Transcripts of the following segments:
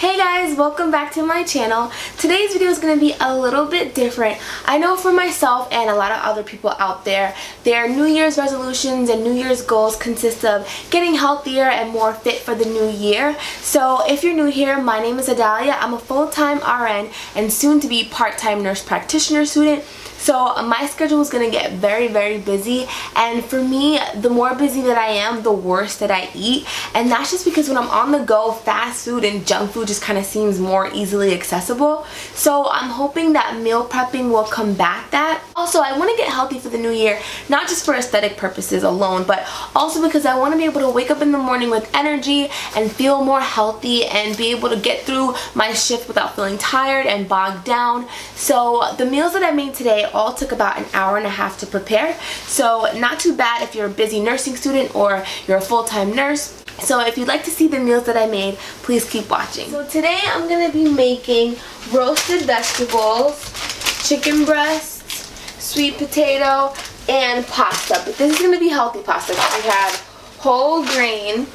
Hey guys, welcome back to my channel. Today's video is going to be a little bit different. I know for myself and a lot of other people out there, their New Year's resolutions and New Year's goals consist of getting healthier and more fit for the new year. So if you're new here, my name is Adalia. I'm a full-time RN and soon to be part-time nurse practitioner student. So my schedule is going to get very busy, and for me, the more busy that I am, the worse that I eat. And that's just because when I'm on the go, fast food and junk food just kind of seems more easily accessible. So I'm hoping that meal prepping will combat that. Also, I want to get healthy for the new year, not just for aesthetic purposes alone, but also because I want to be able to wake up in the morning with energy and feel more healthy and be able to get through my shift without feeling tired and bogged down. So the meals that I made today all took about an hour and a half to prepare, so not too bad if you're a busy nursing student or you're a full-time nurse. So if you'd like to see the meals that I made, please keep watching. So today I'm going to be making roasted vegetables, chicken breasts, sweet potato, and pasta. But this is going to be healthy pasta. We have whole grain.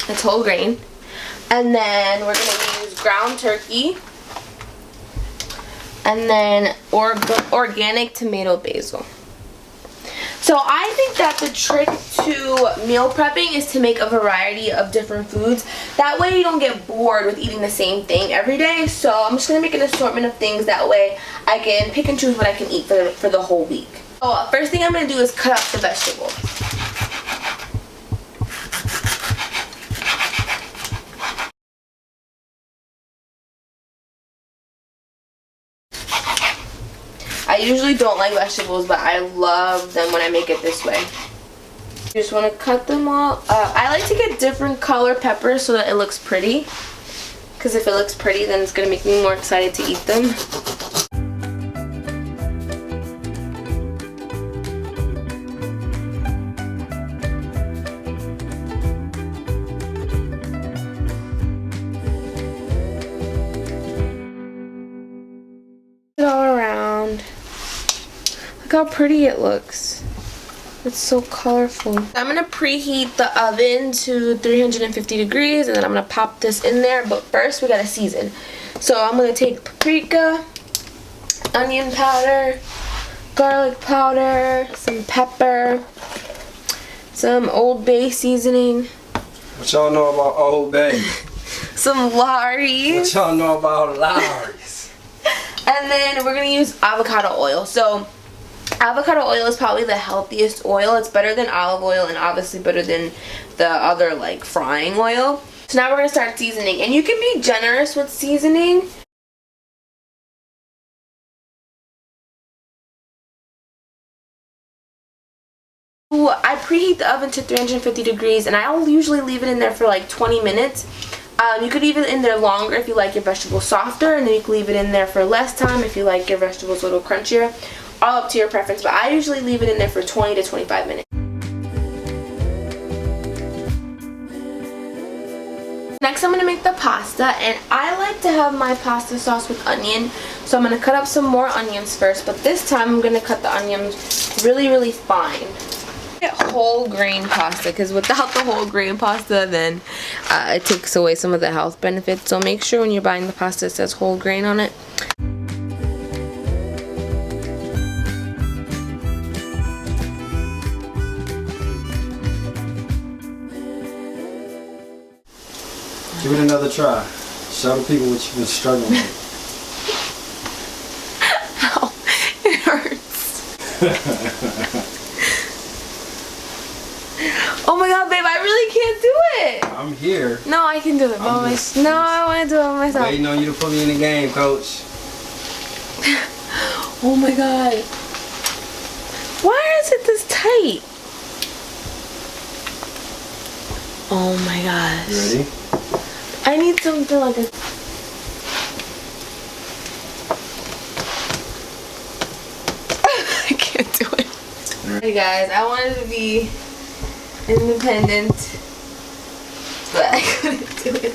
It's whole grain. And then we're going to use ground turkey. And then organic tomato basil. So I think that the trick to meal prepping is to make a variety of different foods. That way you don't get bored with eating the same thing every day. So I'm just going to make an assortment of things. That way I can pick and choose what I can eat for the whole week. So first thing I'm going to do is cut up the vegetables. I usually don't like vegetables, but I love them when I make it this way. You just want to cut them all up. I like to get different color peppers so that it looks pretty. Because if it looks pretty, then it's going to make me more excited to eat them. All around. Look how pretty it looks. It's so colorful. I'm going to preheat the oven to 350 degrees and then I'm going to pop this in there. But first we got to season. So I'm going to take paprika, onion powder, garlic powder, some pepper, some Old Bay seasoning. What y'all know about Old Bay? Some Lawry's. What y'all know about Lawry's? And then we're going to use avocado oil. So avocado oil is probably the healthiest oil. It's better than olive oil and obviously better than the other like frying oil. So now we're going to start seasoning. And you can be generous with seasoning. I preheat the oven to 350 degrees and I'll usually leave it in there for like 20 minutes. You could leave it in there longer if you like your vegetables softer, and then you can leave it in there for less time if you like your vegetables a little crunchier. All up to your preference, but I usually leave it in there for 20 to 25 minutes. Next I'm going to make the pasta, and I like to have my pasta sauce with onion, so I'm going to cut up some more onions first, but this time I'm going to cut the onions really fine. Whole grain pasta, because without the whole grain pasta then it takes away some of the health benefits, so make sure when you're buying the pasta it says whole grain on it. Give it another try. Show the people what you've been struggling with. Ow, it hurts. Oh my god, babe, I really can't do it. I'm here. No, I can do it by myself. No, I want to do it by myself. Waiting on you to put me in the game, coach. Oh my god. Why is it this tight? Oh my gosh. You ready? I need something like this. I can't do it. Hey guys, I wanted to be independent, but I couldn't do it.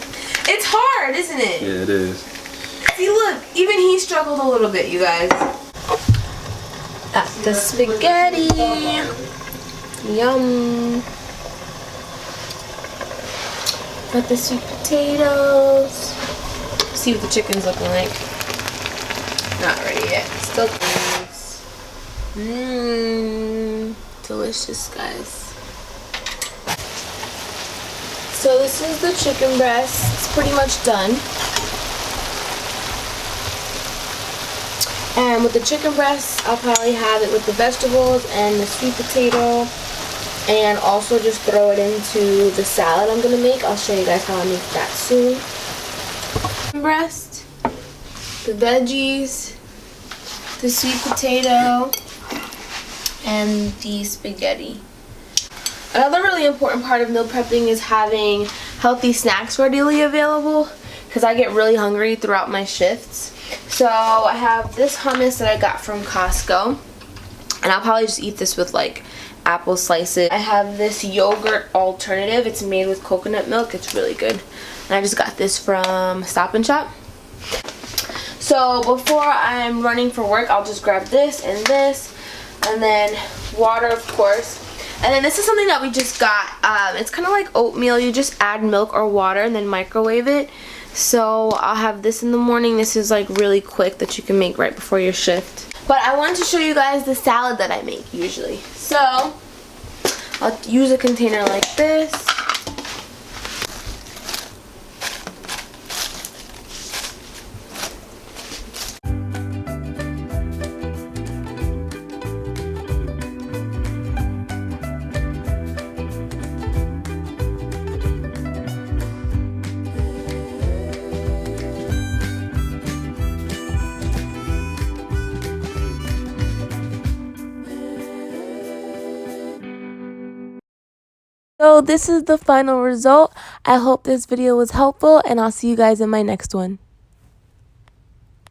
It's hard, isn't it? Yeah, it is. See, look, even he struggled a little bit, you guys. That's the spaghetti. Yum. Got the sweet potatoes. see what the chicken's looking like. Not ready yet. Still close. Delicious, guys. So this is the chicken breast. It's pretty much done. And with the chicken breast, I'll probably have it with the vegetables and the sweet potato. And also just throw it into the salad I'm going to make. I'll show you guys how I make that soon. Breast, the veggies, the sweet potato, and the spaghetti. Another really important part of meal prepping is having healthy snacks readily available, because I get really hungry throughout my shifts. So I have this hummus that I got from Costco, and I'll probably just eat this with like apple slices. I have this yogurt alternative. It's made with coconut milk. It's really good. And I just got this from Stop and Shop. So before I'm running for work, I'll just grab this, and then water, of course. And then this is something that we just got. It's kind of like oatmeal. You just add milk or water and then microwave it. So I'll have this in the morning. This is like really quick that you can make right before your shift. But I wanted to show you guys the salad that I make usually. So I'll use a container like this. So this is the final result. I hope this video was helpful, and I'll see you guys in my next one.